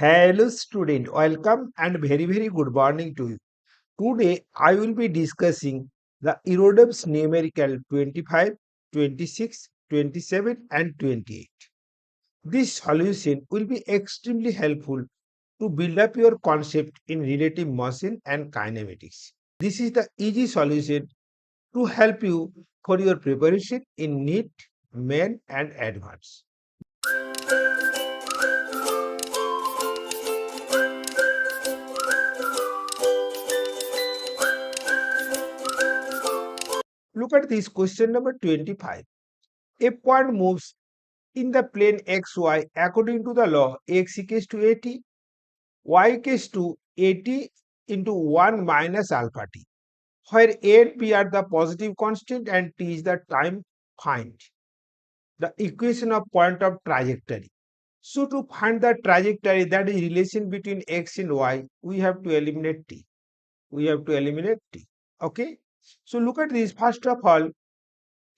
Hello student, welcome and very good morning to you. Today I will be discussing the Irodov's numerical 25, 26, 27 and 28. This solution will be extremely helpful to build up your concept in relative motion and kinematics. This is the easy solution to help you for your preparation in NEET, main and advanced. Look at this question number 25. A point moves in the plane xy according to the law x equals to at, y equals to at into 1 minus alpha t, where a and b are the positive constant and t is the time. Find the equation of point of trajectory. So to find the trajectory, that is relation between x and y, we have to eliminate t. Okay. So look at this. First of all,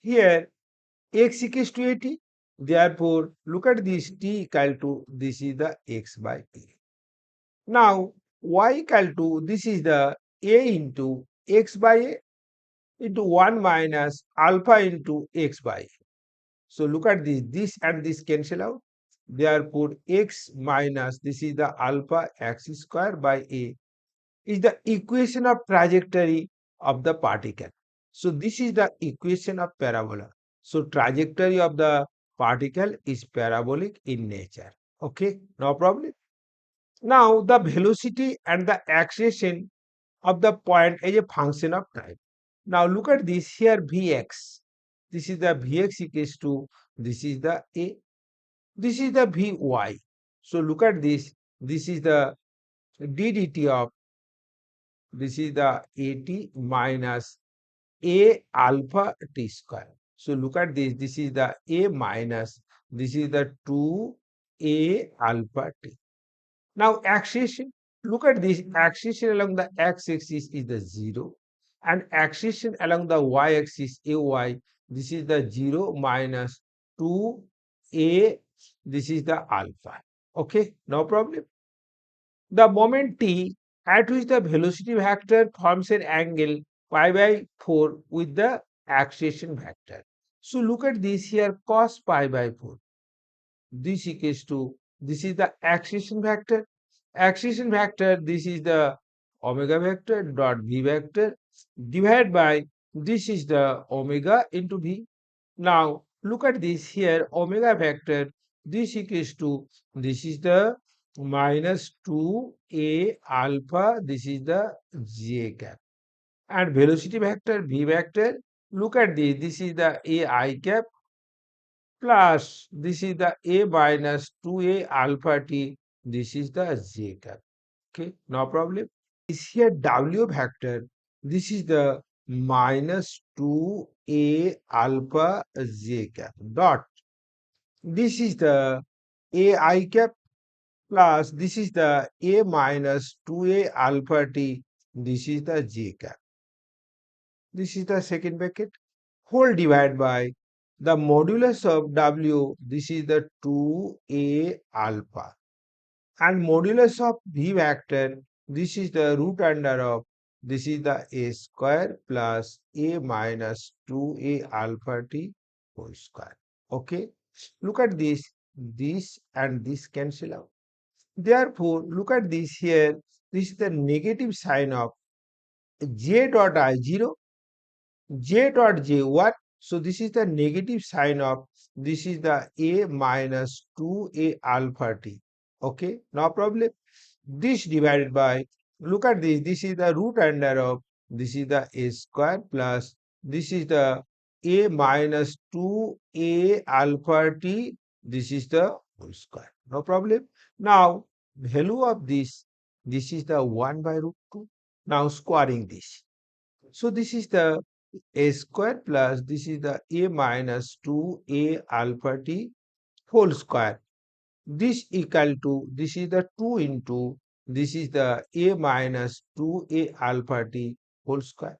here x equals to at. Therefore, look at this t equal to this is the x by a. Now, y equal to this is the a into x by a into 1 minus alpha into x by a. So, look at this and this cancel out. Therefore, x minus this is the alpha x square by a is the equation of trajectory of the particle. So, this is the equation of parabola. So, trajectory of the particle is parabolic in nature. Okay, no problem. Now, the velocity and the acceleration of the point is a function of time. Now, look at this here Vx. This is the Vx equals to this is the A. This is the Vy. So, look at this. This is the d dt of this is the at minus a alpha t square. So look at this. This is the a minus this is the 2 a alpha t. Now acceleration. Look at this. Acceleration along the x-axis is the 0 and acceleration along the y-axis ay. This is the 0 minus 2 a. This is the alpha. Okay, no problem. The moment t at which the velocity vector forms an angle pi by 4 with the acceleration vector. So look at this here cos pi by 4. This equals to this is the acceleration vector. Acceleration vector this is the omega vector dot v vector divided by this is the omega into v. Now look at this here omega vector this equals to this is the minus 2 a alpha this is the j cap and velocity vector v vector look at this is the a I cap plus this is the a minus 2 a alpha t this is the j cap. Okay, no problem. Is here w vector this is the minus 2 a alpha j cap dot this is the a I cap plus this is the a minus 2 a alpha t this is the j cap. This is the second bracket whole divided by the modulus of w this is the 2 a alpha and modulus of v vector this is the root under of this is the a square plus a minus 2 a alpha t whole square. Okay, look at this and this cancel out. Therefore, look at this here. This is the negative sign of j dot I 0, j dot j 1. So, this is the negative sign of this is the a minus 2 a alpha t. Okay, no problem. This divided by, look at this is the root under of this is the a square plus this is the a minus 2 a alpha t. This is the whole square. No problem. Now, value of this is the 1 by root 2. Now squaring this. So this is the a square plus this is the a minus 2 a alpha t whole square. This equal to this is the 2 into this is the a minus 2 a alpha t whole square.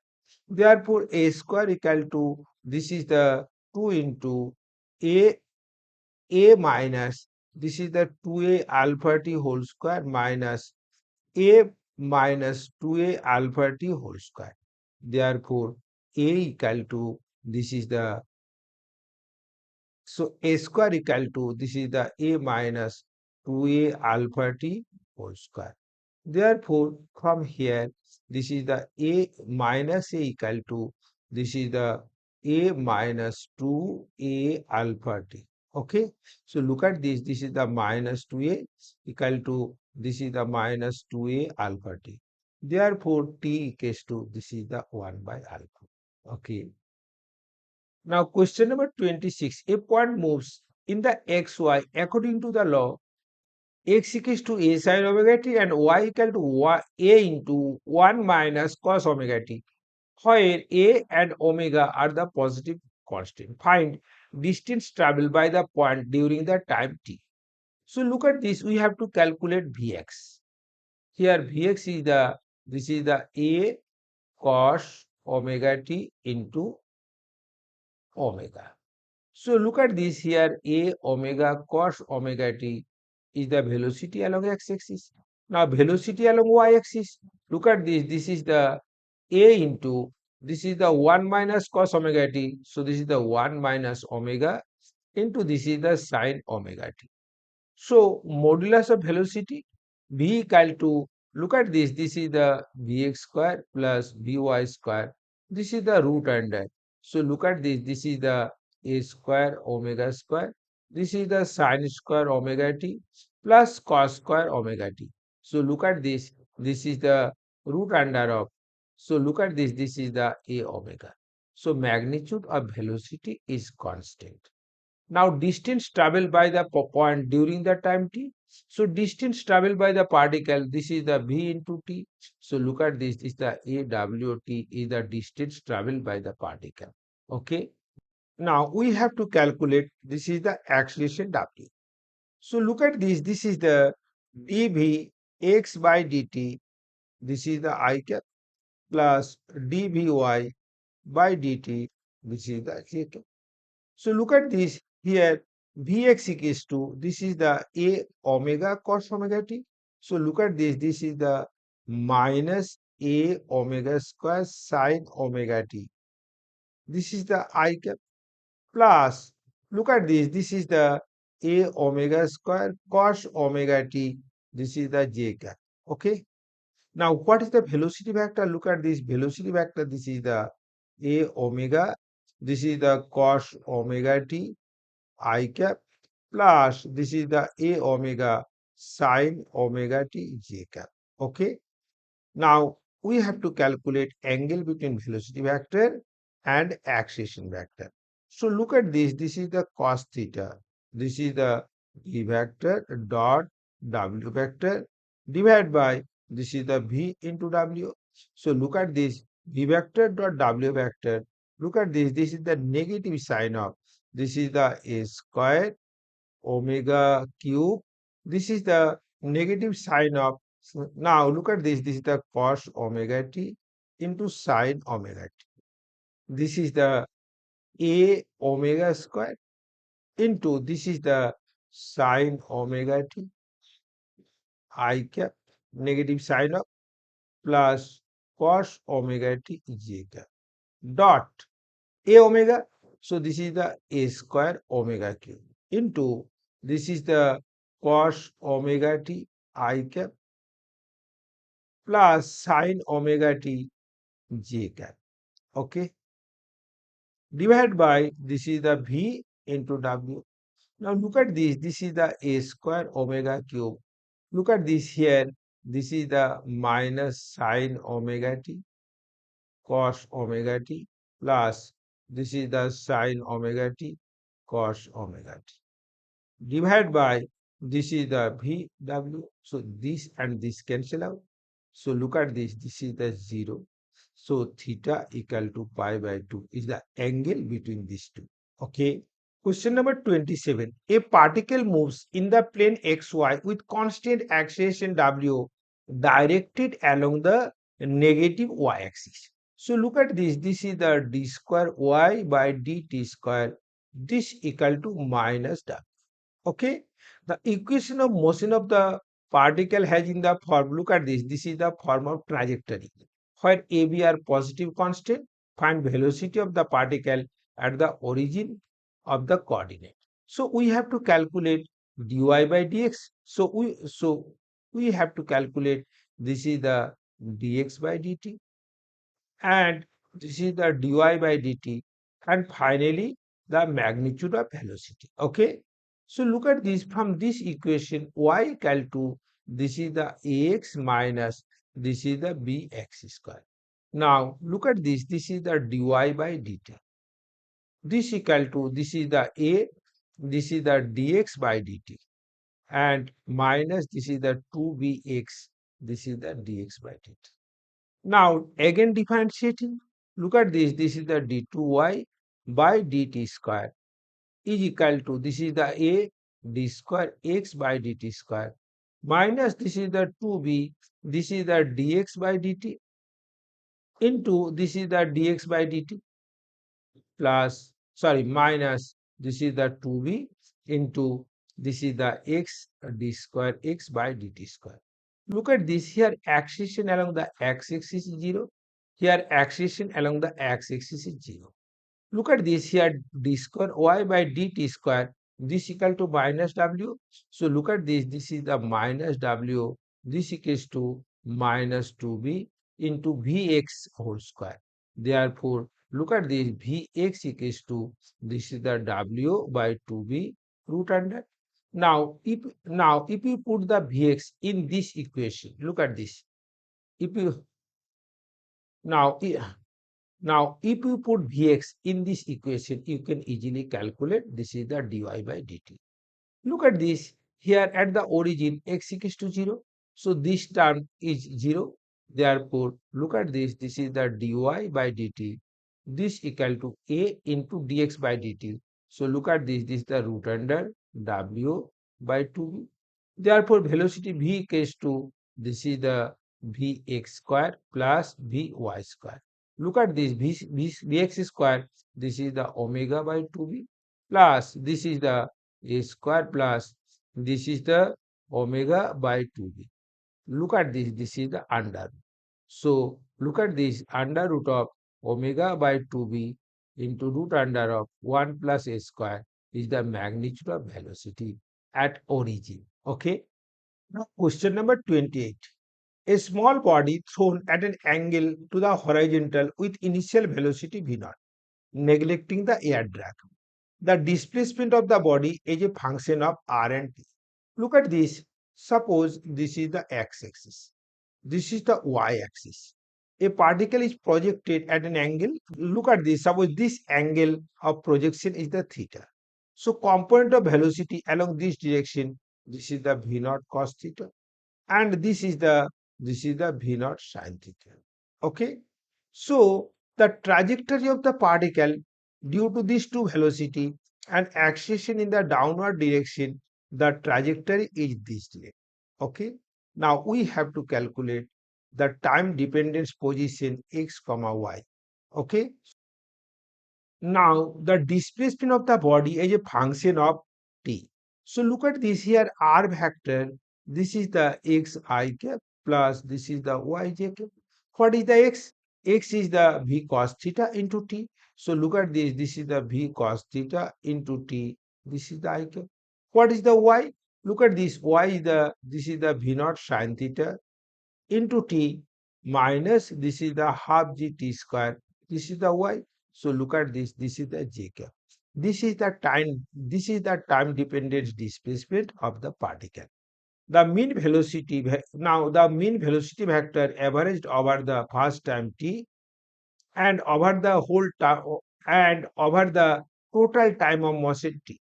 Therefore, a square equal to this is the 2 into a minus this is the 2a alpha t whole square minus a minus 2a alpha t whole square. Therefore, a equal to, this is the, so a square equal to, this is the a minus 2a alpha t whole square. Therefore, from here, this is the a minus a equal to, this is the a minus 2a alpha t. Okay. So look at this. This is the minus 2a equal to, this is the minus 2a alpha t. Therefore, t equals to, this is the 1 by alpha. Okay. Now, question number 26. A point moves in the xy according to the law x equals to a sin omega t and y equal to a into 1 minus cos omega t, where a and omega are the positive constant. Find distance traveled by the point during the time t. So look at this. We have to calculate Vx. Here Vx is the, this is the a cos omega t into omega. So look at this here, a omega cos omega t is the velocity along x-axis. Now velocity along y-axis, look at this, this is the a into, this is the 1 minus cos omega t. So this is the 1 minus omega into, this is the sin omega t. So modulus of velocity v equal to, look at this, this is the vx square plus vy square. This is the root under. So look at this, this is the a square omega square. This is the sin square omega t plus cos square omega t. So look at this is the root under of. So look at this is the a omega. So magnitude of velocity is constant. Now distance traveled by the point during the time t. So distance traveled by the particle, this is the v into t. So look at this is the awt is the distance traveled by the particle. Okay. Now we have to calculate, this is the acceleration w. So look at this is the dv x by dt. This is the I cap plus dvy by dt. This is the j cap. So look at this here, Vx equals to, this is the a omega cos omega t. So look at this is the minus a omega square sin omega t. This is the I cap plus, look at this is the a omega square cos omega t. This is the j cap. Okay. Now what is the velocity vector? Look at this velocity vector. This is the a omega. This is the cos omega t I cap plus this is the a omega sin omega t j cap. Okay. Now we have to calculate angle between velocity vector and acceleration vector. So look at this. This is the cos theta. This is the v vector dot w vector divided by, this is the v into w. So look at this v vector dot w vector. Look at this. This is the negative sign of, this is the a square omega cube. This is the negative sign of, now look at this is the cos omega t into sin omega t. This is the a omega square into, this is the sin omega t I cap negative sign of plus cos omega t j cap dot a omega. So this is the a square omega cube into, this is the cos omega t I cap plus sin omega t j cap. Okay. Divided by, this is the v into w. Now look at this. This is the a square omega cube. Look at this here. This is the minus sin omega t cos omega t plus, this is the sin omega t cos omega t divided by, this is the vw. So this and this cancel out. So look at this is the 0. So theta equal to pi by 2 is the angle between these two. Okay. Question number 27. A particle moves in the plane xy with constant acceleration w directed along the negative y-axis. So look at this. This is the d square y by dt square. This equal to minus w. Okay. The equation of motion of the particle has in the form, look at this, this is the form of trajectory, where a, b are positive constant, find velocity of the particle at the origin of the coordinate. So we have to calculate dy by dx. So we have to calculate, this is the dx by dt, and this is the dy by dt, and finally the magnitude of velocity. Okay, so look at this, from this equation y equal to, this is the ax minus, this is the bx square. Now look at this, this is the dy by dt, this equal to, this is the a, this is the dx by dt, and minus, this is the 2bx, this is the dx by dt. Now again differentiating, look at this, this is the d2y by dt square is equal to, this is the a, d square x by dt square, minus, this is the 2b, this is the dx by dt, into, this is the dx by dt, plus, sorry, minus, this is the 2b, into, this is the x d square x by dt square. Look at this, here accretion along the x-axis is 0, here accretion along the x-axis is 0. Look at this, here d square y by dt square, this equal to minus w. So look at this, this is the minus w, this equals to minus 2b into vx whole square. Therefore, look at this, vx equals to, this is the w by 2b root under. Now if you put the vx in this equation, look at this. If you now Now, if you put Vx in this equation, you can easily calculate, this is the dy by dt. Look at this, here at the origin x equals to 0. So this term is 0. Therefore, look at this, this is the dy by dt. This equal to a into dx by dt. So look at this is the root under w by 2b. Therefore, velocity v equals to, this is the vx square plus vy square. Look at this, vx square, this is the omega by 2b, plus this is the a square, plus this is the omega by 2b. Look at this is the under root. So look at this, under root of omega by 2b into root under of 1 plus a square is the magnitude of velocity at origin. Okay. Now question number 28. A small body thrown at an angle to the horizontal with initial velocity v0, neglecting the air drag. The displacement of the body is a function of r and t. Look at this. Suppose this is the x-axis. This is the y-axis. A particle is projected at an angle. Look at this. Suppose this angle of projection is the theta. So component of velocity along this direction, this is the v0 cos theta, and this is the v0 sin theta. Okay. So the trajectory of the particle due to these two velocity and acceleration in the downward direction, the trajectory is this direction. Okay. Now we have to calculate the time dependence position x comma y. Okay. Now the displacement of the body is a function of t. So look at this, here r vector, this is the x I cap plus this is the y j cap. What is the x? X is the v cos theta into t. So look at this, this is the v cos theta into t, this is the I cap. What is the y? Look at this, y is this is the v naught sin theta into t, minus this is the half gt square, this is the y. So look at this is the j cap. This is the time dependent displacement of the particle. The mean velocity, now the mean velocity vector averaged over the first time t and over the whole time and over the total time of motion t.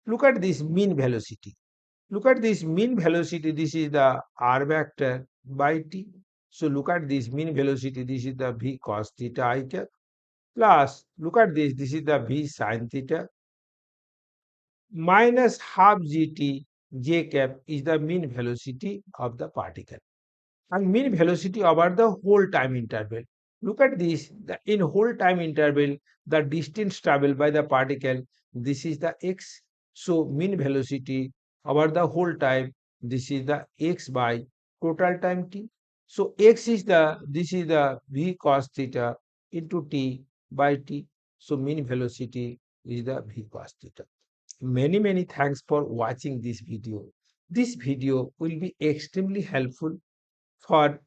Look at this mean velocity. Look at this mean velocity, this is the r vector by t. So look at this mean velocity, this is the v cos theta I cap, plus look at this is the v sin theta, minus half gt j cap is the mean velocity of the particle, and mean velocity over the whole time interval. Look at this, in whole time interval, the distance traveled by the particle, this is the x. So mean velocity over the whole time. This is the x by total time t. So x is this is the v cos theta into t by t. So mean velocity is the v cos theta. Many thanks for watching this video. This video will be extremely helpful for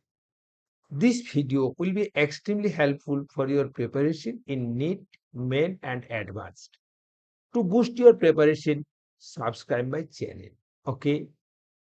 your preparation in NEET, main and advanced. To boost your preparation, subscribe my channel. Okay.